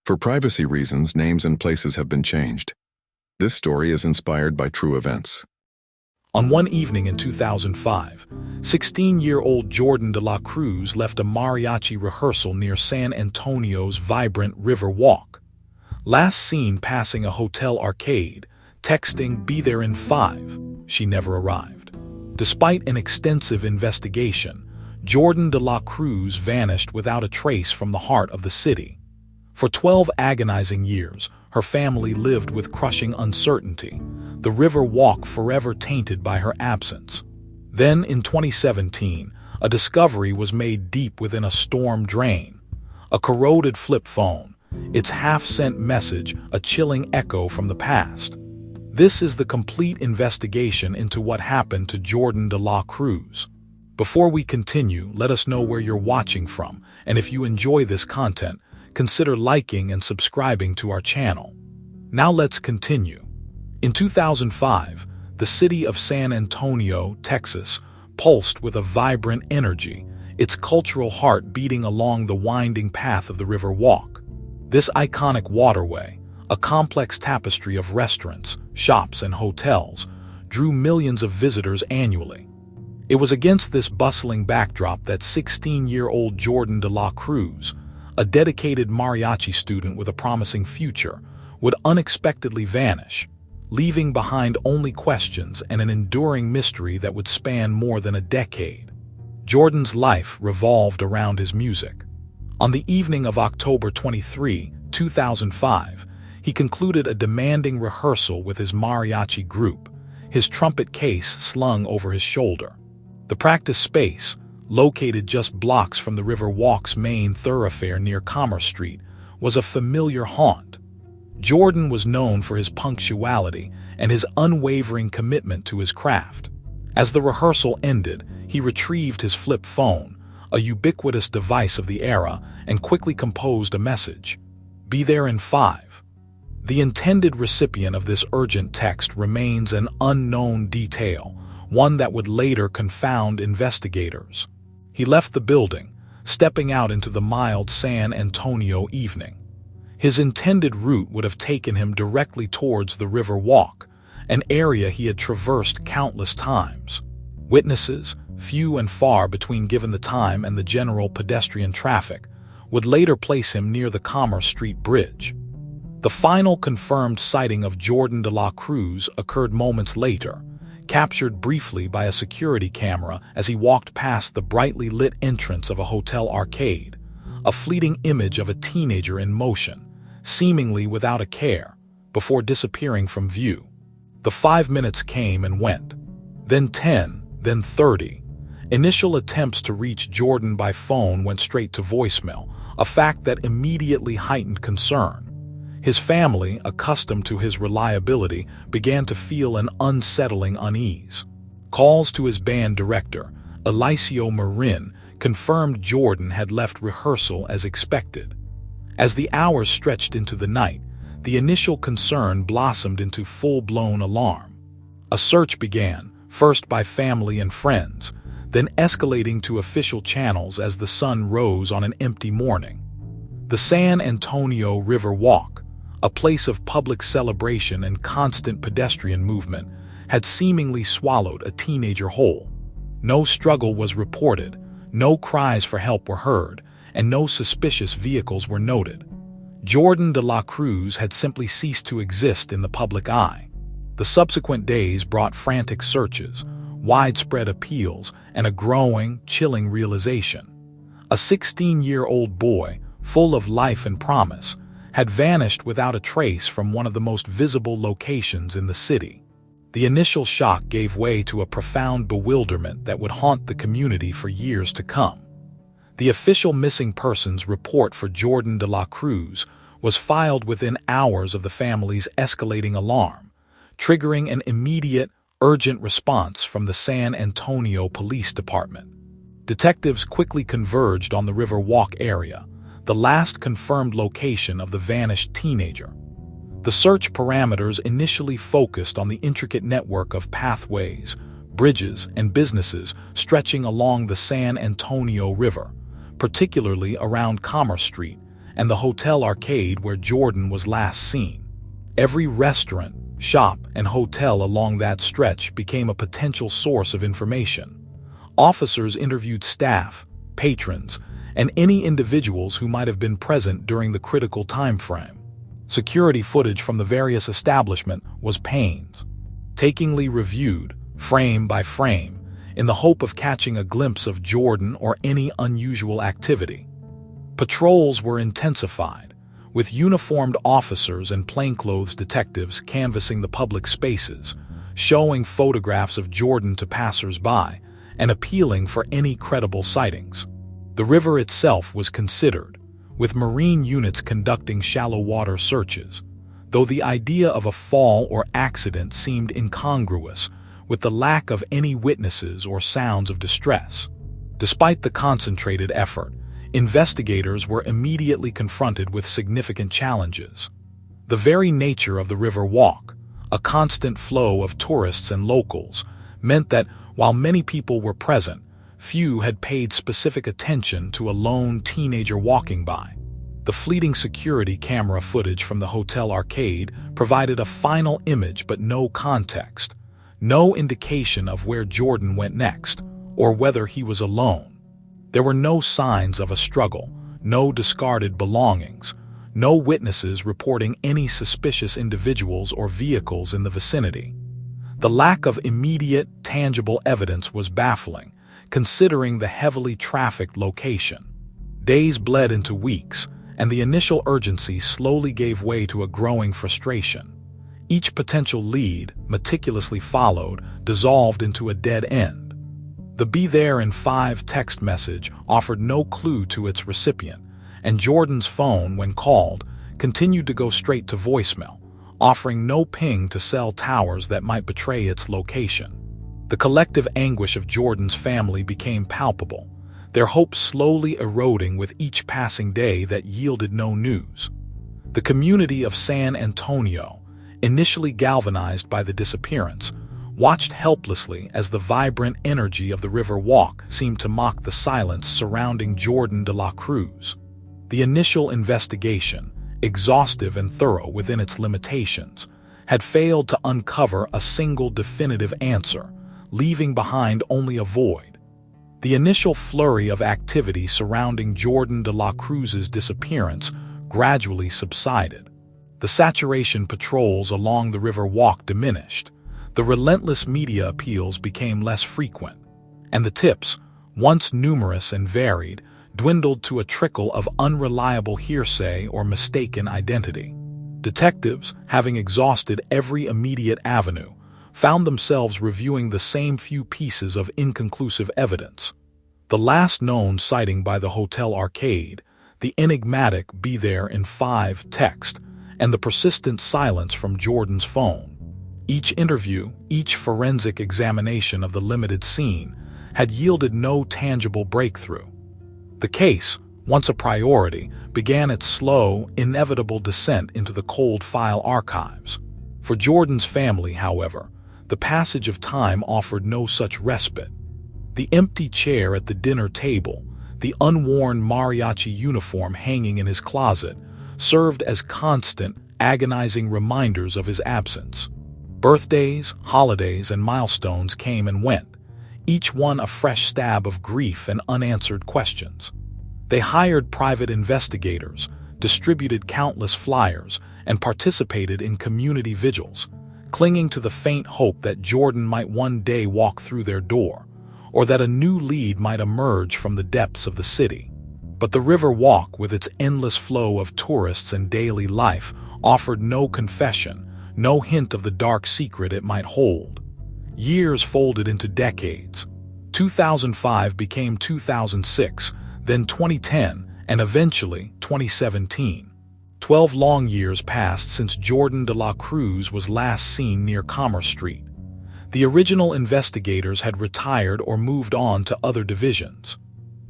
For privacy reasons, names and places have been changed. This story is inspired by true events. On one evening in 2005, 16-year-old Jordan de la Cruz left a mariachi rehearsal near San Antonio's vibrant River Walk. Last seen passing a hotel arcade, texting, "Be there in 5, she never arrived. Despite an extensive investigation, Jordan de la Cruz vanished without a trace from the heart of the city. For 12 agonizing years, her family lived with crushing uncertainty, the River Walk forever tainted by her absence. Then, in 2017, a discovery was made deep within a storm drain. A corroded flip phone, its half-sent message a chilling echo from the past. This is the complete investigation into what happened to Jordan de la Cruz. Before we continue, let us know where you're watching from, and if you enjoy this content, consider liking and subscribing to our channel. Now let's continue. In 2005, the city of San Antonio, Texas, pulsed with a vibrant energy, its cultural heart beating along the winding path of the River Walk. This iconic waterway, a complex tapestry of restaurants, shops, and hotels, drew millions of visitors annually. It was against this bustling backdrop that 16-year-old Jordan de la Cruz, a dedicated mariachi student with a promising future, would unexpectedly vanish, leaving behind only questions and an enduring mystery that would span more than a decade. Jordan's life revolved around his music. On the evening of October 23, 2005, he concluded a demanding rehearsal with his mariachi group, his trumpet case slung over his shoulder. The practice space, located just blocks from the River Walk's main thoroughfare near Commerce Street, was a familiar haunt. Jordan was known for his punctuality and his unwavering commitment to his craft. As the rehearsal ended, he retrieved his flip phone, a ubiquitous device of the era, and quickly composed a message: "Be there in 5. The intended recipient of this urgent text remains an unknown detail, one that would later confound investigators. He left the building, stepping out into the mild San Antonio evening. His intended route would have taken him directly towards the River Walk, an area he had traversed countless times. Witnesses, few and far between given the time and the general pedestrian traffic, would later place him near the Commerce Street Bridge. The final confirmed sighting of Jordan de la Cruz occurred moments later, captured briefly by a security camera as he walked past the brightly lit entrance of a hotel arcade, a fleeting image of a teenager in motion, seemingly without a care, before disappearing from view. The 5 minutes came and went, then 10, then 30. Initial attempts to reach Jordan by phone went straight to voicemail, a fact that immediately heightened concern. His family, accustomed to his reliability, began to feel an unsettling unease. Calls to his band director, Eliseo Marin, confirmed Jordan had left rehearsal as expected. As the hours stretched into the night, the initial concern blossomed into full-blown alarm. A search began, first by family and friends, then escalating to official channels as the sun rose on an empty morning. The San Antonio River Walk, a place of public celebration and constant pedestrian movement, had seemingly swallowed a teenager whole. No struggle was reported, no cries for help were heard, and no suspicious vehicles were noted. Jordan de la Cruz had simply ceased to exist in the public eye. The subsequent days brought frantic searches, widespread appeals, and a growing, chilling realization. A 16-year-old boy, full of life and promise, had vanished without a trace from one of the most visible locations in the city. The initial shock gave way to a profound bewilderment that would haunt the community for years to come. The official missing persons report for Jordan de la Cruz was filed within hours of the family's escalating alarm, triggering an immediate, urgent response from the San Antonio Police Department. Detectives quickly converged on the River Walk area, the last confirmed location of the vanished teenager. The search parameters initially focused on the intricate network of pathways, bridges, and businesses stretching along the San Antonio River, particularly around Commerce Street, and the hotel arcade where Jordan was last seen. Every restaurant, shop, and hotel along that stretch became a potential source of information. Officers interviewed staff, patrons, and any individuals who might have been present during the critical time frame. Security footage from the various establishments was painstakingly reviewed, frame by frame, in the hope of catching a glimpse of Jordan or any unusual activity. Patrols were intensified, with uniformed officers and plainclothes detectives canvassing the public spaces, showing photographs of Jordan to passers-by, and appealing for any credible sightings. The river itself was considered, with marine units conducting shallow water searches, though the idea of a fall or accident seemed incongruous with the lack of any witnesses or sounds of distress. Despite the concentrated effort, investigators were immediately confronted with significant challenges. The very nature of the river walk, a constant flow of tourists and locals, meant that while many people were present, few had paid specific attention to a lone teenager walking by. The fleeting security camera footage from the hotel arcade provided a final image but no context, no indication of where Jordan went next, or whether he was alone. There were no signs of a struggle, no discarded belongings, no witnesses reporting any suspicious individuals or vehicles in the vicinity. The lack of immediate, tangible evidence was baffling, considering the heavily trafficked location. Days bled into weeks, and the initial urgency slowly gave way to a growing frustration. Each potential lead, meticulously followed, dissolved into a dead end. The "Be There in 5" text message offered no clue to its recipient, and Jordan's phone, when called, continued to go straight to voicemail, offering no ping to cell towers that might betray its location. The collective anguish of Jordan's family became palpable, their hopes slowly eroding with each passing day that yielded no news. The community of San Antonio, initially galvanized by the disappearance, watched helplessly as the vibrant energy of the river walk seemed to mock the silence surrounding Jordan de la Cruz. The initial investigation, exhaustive and thorough within its limitations, had failed to uncover a single definitive answer, leaving behind only a void. The initial flurry of activity surrounding Jordan de la Cruz's disappearance gradually subsided. The saturation patrols along the river walk diminished, the relentless media appeals became less frequent, and the tips, once numerous and varied, dwindled to a trickle of unreliable hearsay or mistaken identity. Detectives, having exhausted every immediate avenue, found themselves reviewing the same few pieces of inconclusive evidence. The last known sighting by the hotel arcade, the enigmatic "Be There in 5" text, and the persistent silence from Jordan's phone. Each interview, each forensic examination of the limited scene, had yielded no tangible breakthrough. The case, once a priority, began its slow, inevitable descent into the cold file archives. For Jordan's family, however, the passage of time offered no such respite. The empty chair at the dinner table, the unworn mariachi uniform hanging in his closet, served as constant, agonizing reminders of his absence. Birthdays, holidays, and milestones came and went, each one a fresh stab of grief and unanswered questions. They hired private investigators, distributed countless flyers, and participated in community vigils, clinging to the faint hope that Jordan might one day walk through their door, or that a new lead might emerge from the depths of the city. But the river walk, with its endless flow of tourists and daily life, offered no confession, no hint of the dark secret it might hold. Years folded into decades. 2005 became 2006, then 2010, and eventually 2017. 12 long years passed since Jordan de la Cruz was last seen near Commerce Street. The original investigators had retired or moved on to other divisions.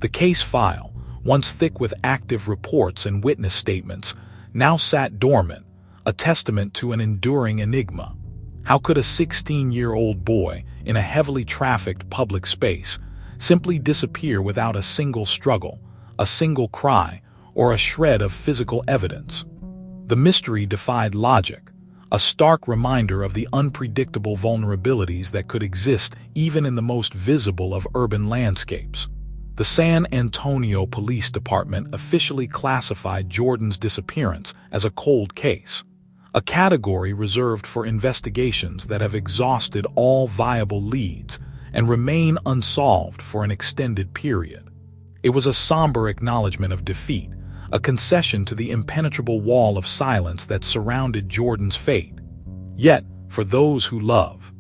The case file, once thick with active reports and witness statements, now sat dormant, a testament to an enduring enigma. How could a 16-year-old boy in a heavily trafficked public space simply disappear without a single struggle, a single cry, or a shred of physical evidence. The mystery defied logic, a stark reminder of the unpredictable vulnerabilities that could exist even in the most visible of urban landscapes. The San Antonio Police Department officially classified Jordan's disappearance as a cold case, a category reserved for investigations that have exhausted all viable leads and remain unsolved for an extended period. It was a somber acknowledgement of defeat, a concession to the impenetrable wall of silence that surrounded Jordan's fate. Yet, for those who love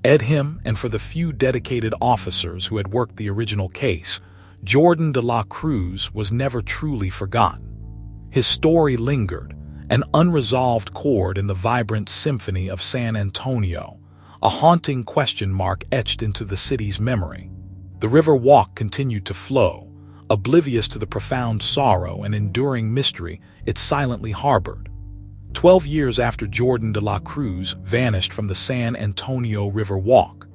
Ed him and for the few dedicated officers who had worked the original case, Jordan de la Cruz was never truly forgotten. His story lingered, an unresolved chord in the vibrant symphony of San Antonio, a haunting question mark etched into the city's memory. The River Walk continued to flow, oblivious to the profound sorrow and enduring mystery it silently harbored. 12 years after Jordan de la Cruz vanished from the San Antonio River Walk,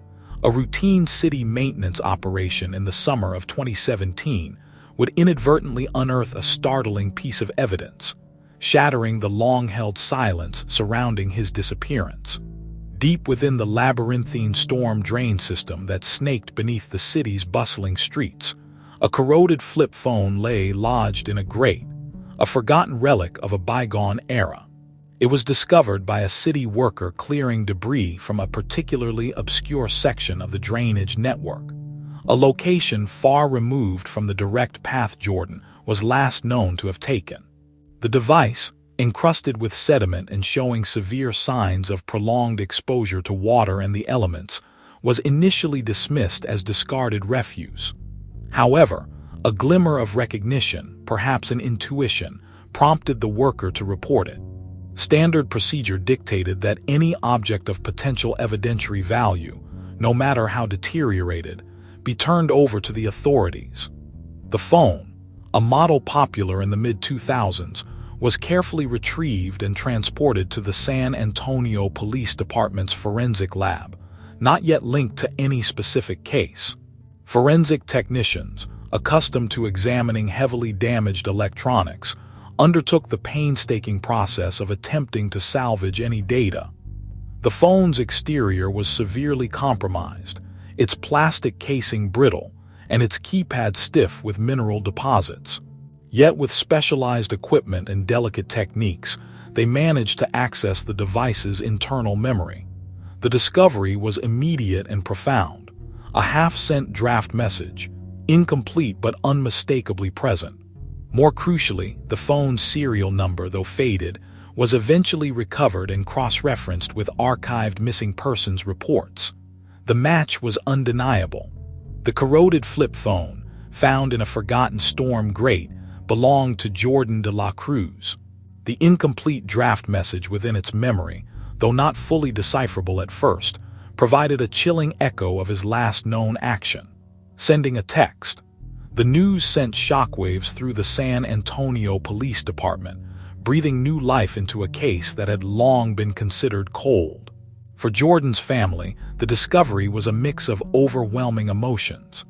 a routine city maintenance operation in the summer of 2017 would inadvertently unearth a startling piece of evidence, shattering the long-held silence surrounding his disappearance. Deep within the labyrinthine storm drain system that snaked beneath the city's bustling streets, a corroded flip phone lay lodged in a grate, a forgotten relic of a bygone era. It was discovered by a city worker clearing debris from a particularly obscure section of the drainage network, a location far removed from the direct path Jordan was last known to have taken. The device, encrusted with sediment and showing severe signs of prolonged exposure to water and the elements, was initially dismissed as discarded refuse. However, a glimmer of recognition, perhaps an intuition, prompted the worker to report it. Standard procedure dictated that any object of potential evidentiary value, no matter how deteriorated, be turned over to the authorities. The phone, a model popular in the mid-2000s, was carefully retrieved and transported to the San Antonio Police Department's forensic lab, not yet linked to any specific case. Forensic technicians, accustomed to examining heavily damaged electronics, undertook the painstaking process of attempting to salvage any data. The phone's exterior was severely compromised, its plastic casing brittle, and its keypad stiff with mineral deposits. Yet with specialized equipment and delicate techniques, they managed to access the device's internal memory. The discovery was immediate and profound, a half-sent draft message, incomplete but unmistakably present. More crucially, the phone's serial number, though faded, was eventually recovered and cross-referenced with archived missing persons reports. The match was undeniable. The corroded flip phone, found in a forgotten storm grate, belonged to Jordan de la Cruz. The incomplete draft message within its memory, though not fully decipherable at first, provided a chilling echo of his last known action: sending a text. The news sent shockwaves through the San Antonio Police Department, breathing new life into a case that had long been considered cold. For Jordan's family, the discovery was a mix of overwhelming emotions.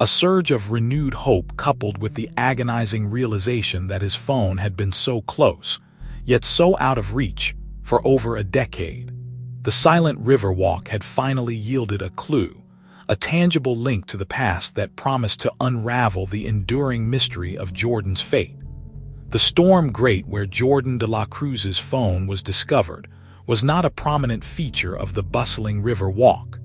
A surge of renewed hope coupled with the agonizing realization that his phone had been so close, yet so out of reach, for over a decade. The silent river walk had finally yielded a clue, a tangible link to the past that promised to unravel the enduring mystery of Jordan's fate. The storm grate where Jordan de la Cruz's phone was discovered was not a prominent feature of the bustling river walk.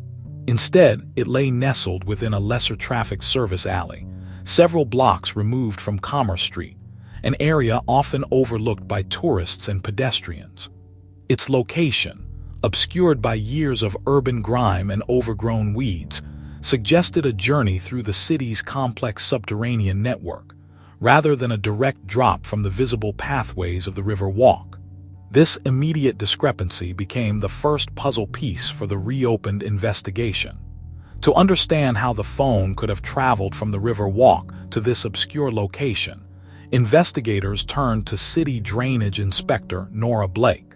Instead, it lay nestled within a lesser traffic service alley, several blocks removed from Commerce Street, an area often overlooked by tourists and pedestrians. Its location, obscured by years of urban grime and overgrown weeds, suggested a journey through the city's complex subterranean network, rather than a direct drop from the visible pathways of the river walk. This immediate discrepancy became the first puzzle piece for the reopened investigation. To understand how the phone could have traveled from the river walk to this obscure location, investigators turned to City Drainage Inspector Nora Blake.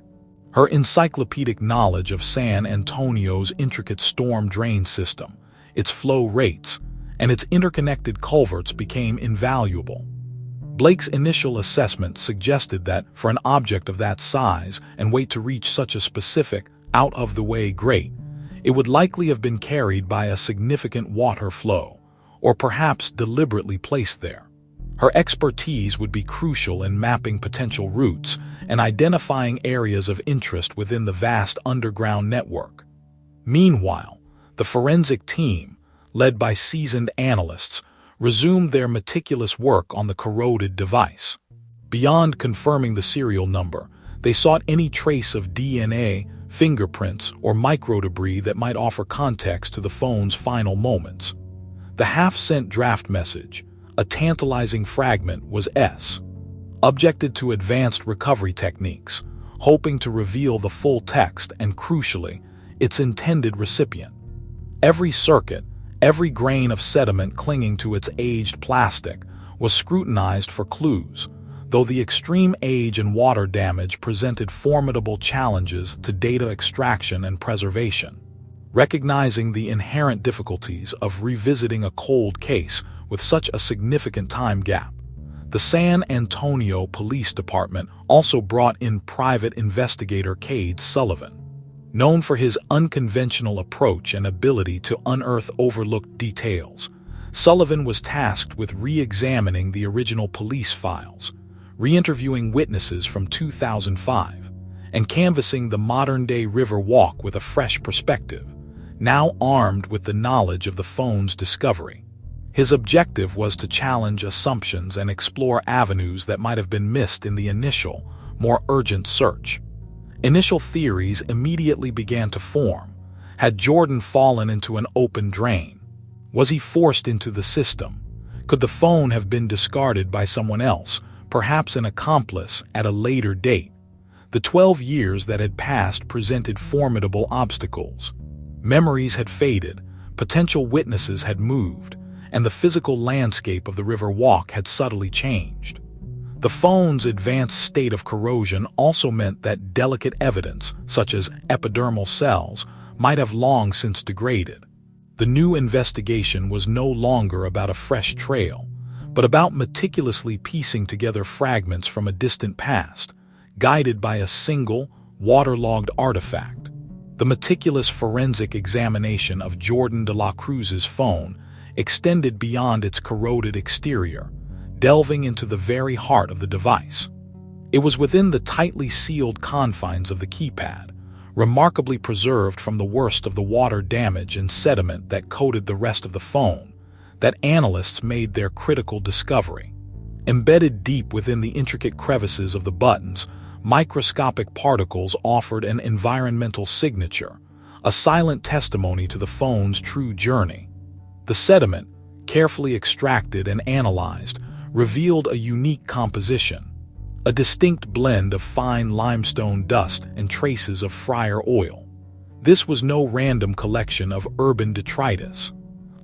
Her encyclopedic knowledge of San Antonio's intricate storm drain system, its flow rates, and its interconnected culverts became invaluable. Blake's initial assessment suggested that for an object of that size and weight to reach such a specific, out-of-the-way grate, it would likely have been carried by a significant water flow, or perhaps deliberately placed there. Her expertise would be crucial in mapping potential routes and identifying areas of interest within the vast underground network. Meanwhile, the forensic team, led by seasoned analysts, resumed their meticulous work on the corroded device. Beyond confirming the serial number, they sought any trace of DNA, fingerprints, or microdebris that might offer context to the phone's final moments. The half-sent draft message, a tantalizing fragment, was objected to advanced recovery techniques, hoping to reveal the full text and, crucially, its intended recipient. Every circuit, every grain of sediment clinging to its aged plastic, was scrutinized for clues, though the extreme age and water damage presented formidable challenges to data extraction and preservation. Recognizing the inherent difficulties of revisiting a cold case with such a significant time gap, the San Antonio Police Department also brought in private investigator Cade Sullivan. Known for his unconventional approach and ability to unearth overlooked details, Sullivan was tasked with re-examining the original police files, re-interviewing witnesses from 2005, and canvassing the modern-day River Walk with a fresh perspective, now armed with the knowledge of the phone's discovery. His objective was to challenge assumptions and explore avenues that might have been missed in the initial, more urgent search. Initial theories immediately began to form. Had Jordan fallen into an open drain? Was he forced into the system? Could the phone have been discarded by someone else, perhaps an accomplice, at a later date? The 12 years that had passed presented formidable obstacles. Memories had faded, potential witnesses had moved, and the physical landscape of the River Walk had subtly changed. The phone's advanced state of corrosion also meant that delicate evidence, such as epidermal cells, might have long since degraded. The new investigation was no longer about a fresh trail, but about meticulously piecing together fragments from a distant past, guided by a single, waterlogged artifact. The meticulous forensic examination of Jordan de la Cruz's phone extended beyond its corroded exterior, delving into the very heart of the device. It was within the tightly sealed confines of the keypad, remarkably preserved from the worst of the water damage and sediment that coated the rest of the phone, that analysts made their critical discovery. Embedded deep within the intricate crevices of the buttons, microscopic particles offered an environmental signature, a silent testimony to the phone's true journey. The sediment, carefully extracted and analyzed, revealed a unique composition, a distinct blend of fine limestone dust and traces of fryer oil. This was no random collection of urban detritus.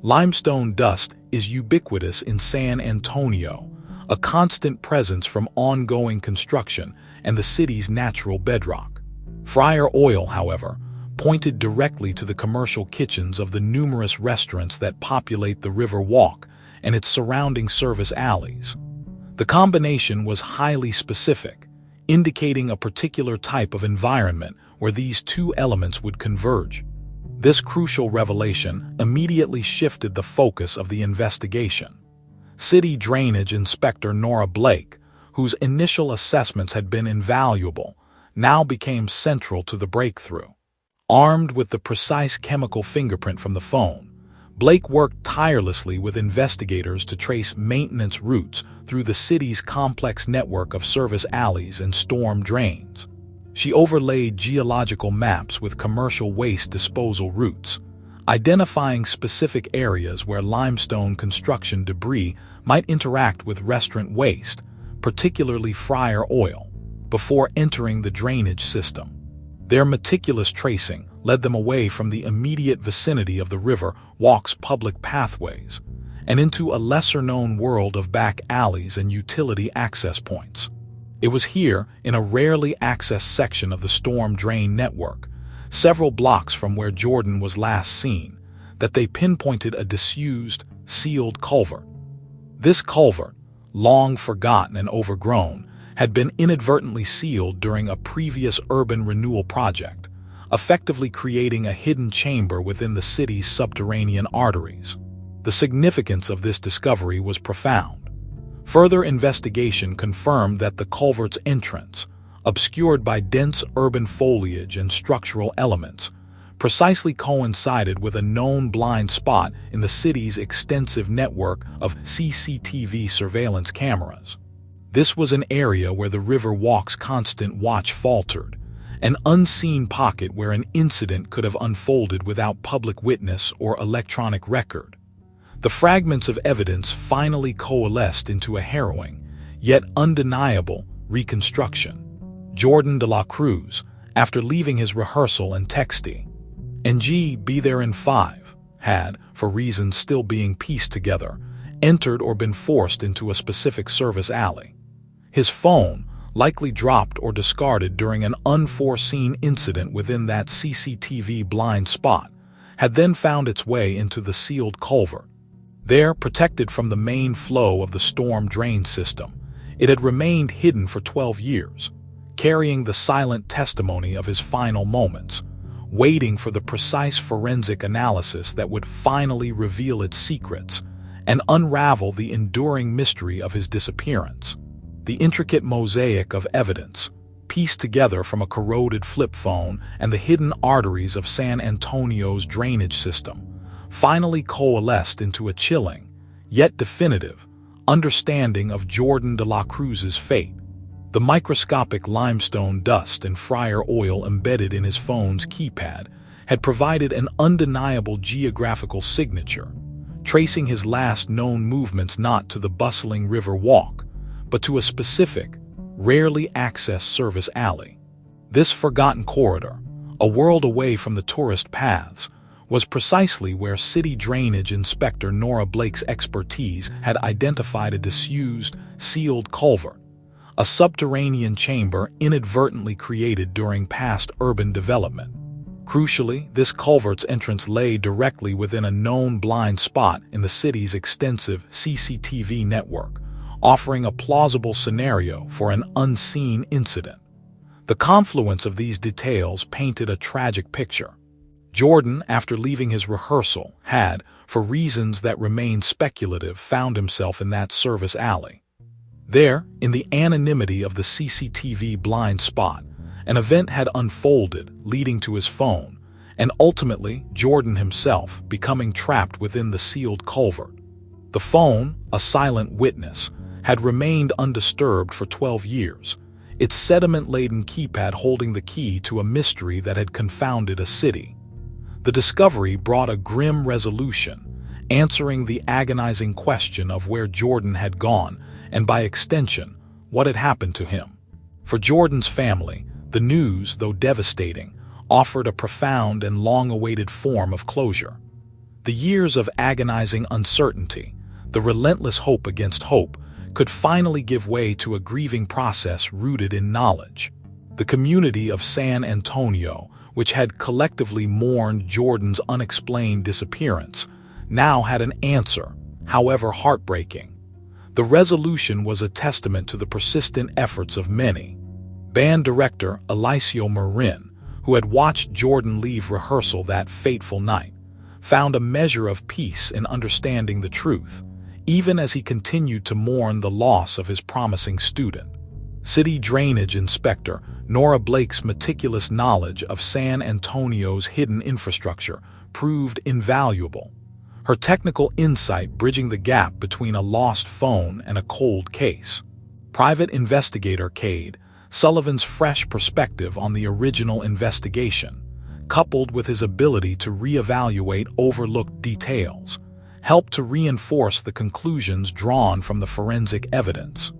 Limestone dust is ubiquitous in San Antonio, a constant presence from ongoing construction and the city's natural bedrock. Fryer oil, however, pointed directly to the commercial kitchens of the numerous restaurants that populate the River Walk and its surrounding service alleys. The combination was highly specific, indicating a particular type of environment where these two elements would converge. This crucial revelation immediately shifted the focus of the investigation. City Drainage Inspector Nora Blake, whose initial assessments had been invaluable, now became central to the breakthrough. Armed with the precise chemical fingerprint from the phone, Blake worked tirelessly with investigators to trace maintenance routes through the city's complex network of service alleys and storm drains. She overlaid geological maps with commercial waste disposal routes, identifying specific areas where limestone construction debris might interact with restaurant waste, particularly fryer oil, before entering the drainage system. Their meticulous tracing led them away from the immediate vicinity of the River Walk's public pathways and into a lesser-known world of back alleys and utility access points. It was here, in a rarely accessed section of the storm drain network, several blocks from where Jordan was last seen, that they pinpointed a disused, sealed culvert. This culvert, long forgotten and overgrown, had been inadvertently sealed during a previous urban renewal project, effectively creating a hidden chamber within the city's subterranean arteries. The significance of this discovery was profound. Further investigation confirmed that the culvert's entrance, obscured by dense urban foliage and structural elements, precisely coincided with a known blind spot in the city's extensive network of CCTV surveillance cameras. This was an area where the River Walk's constant watch faltered, an unseen pocket where an incident could have unfolded without public witness or electronic record. The fragments of evidence finally coalesced into a harrowing, yet undeniable, reconstruction. Jordan de la Cruz, after leaving his rehearsal in Texty, NG Be There in 5, had, for reasons still being pieced together, entered or been forced into a specific service alley. His phone, likely dropped or discarded during an unforeseen incident within that CCTV blind spot, had then found its way into the sealed culvert. There, protected from the main flow of the storm drain system, it had remained hidden for 12 years, carrying the silent testimony of his final moments, waiting for the precise forensic analysis that would finally reveal its secrets and unravel the enduring mystery of his disappearance. The intricate mosaic of evidence, pieced together from a corroded flip phone and the hidden arteries of San Antonio's drainage system, finally coalesced into a chilling, yet definitive, understanding of Jordan de la Cruz's fate. The microscopic limestone dust and fryer oil embedded in his phone's keypad had provided an undeniable geographical signature, tracing his last known movements not to the bustling River Walk, but to a specific, rarely accessed service alley. This forgotten corridor, a world away from the tourist paths, was precisely where City Drainage Inspector Nora Blake's expertise had identified a disused, sealed culvert, a subterranean chamber inadvertently created during past urban development. Crucially, this culvert's entrance lay directly within a known blind spot in the city's extensive CCTV network, offering a plausible scenario for an unseen incident. The confluence of these details painted a tragic picture. Jordan, after leaving his rehearsal, had, for reasons that remained speculative, found himself in that service alley. There, in the anonymity of the CCTV blind spot, an event had unfolded leading to his phone, and ultimately Jordan himself becoming trapped within the sealed culvert. The phone, a silent witness, had remained undisturbed for 12 years, its sediment-laden keypad holding the key to a mystery that had confounded a city. The discovery brought a grim resolution, answering the agonizing question of where Jordan had gone and, by extension, what had happened to him. For Jordan's family, the news, though devastating, offered a profound and long-awaited form of closure. The years of agonizing uncertainty, the relentless hope against hope, could finally give way to a grieving process rooted in knowledge. The community of San Antonio, which had collectively mourned Jordan's unexplained disappearance, now had an answer, however heartbreaking. The resolution was a testament to the persistent efforts of many. Band director Eliseo Marin, who had watched Jordan leave rehearsal that fateful night, found a measure of peace in understanding the truth, even as he continued to mourn the loss of his promising student. City Drainage Inspector Nora Blake's meticulous knowledge of San Antonio's hidden infrastructure proved invaluable, her technical insight bridging the gap between a lost phone and a cold case. Private investigator Cade Sullivan's fresh perspective on the original investigation, coupled with his ability to reevaluate overlooked details, helped to reinforce the conclusions drawn from the forensic evidence.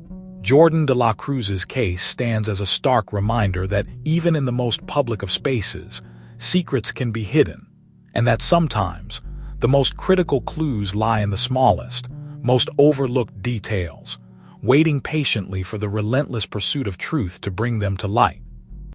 Jordan de la Cruz's case stands as a stark reminder that even in the most public of spaces, secrets can be hidden, and that sometimes the most critical clues lie in the smallest, most overlooked details, waiting patiently for the relentless pursuit of truth to bring them to light.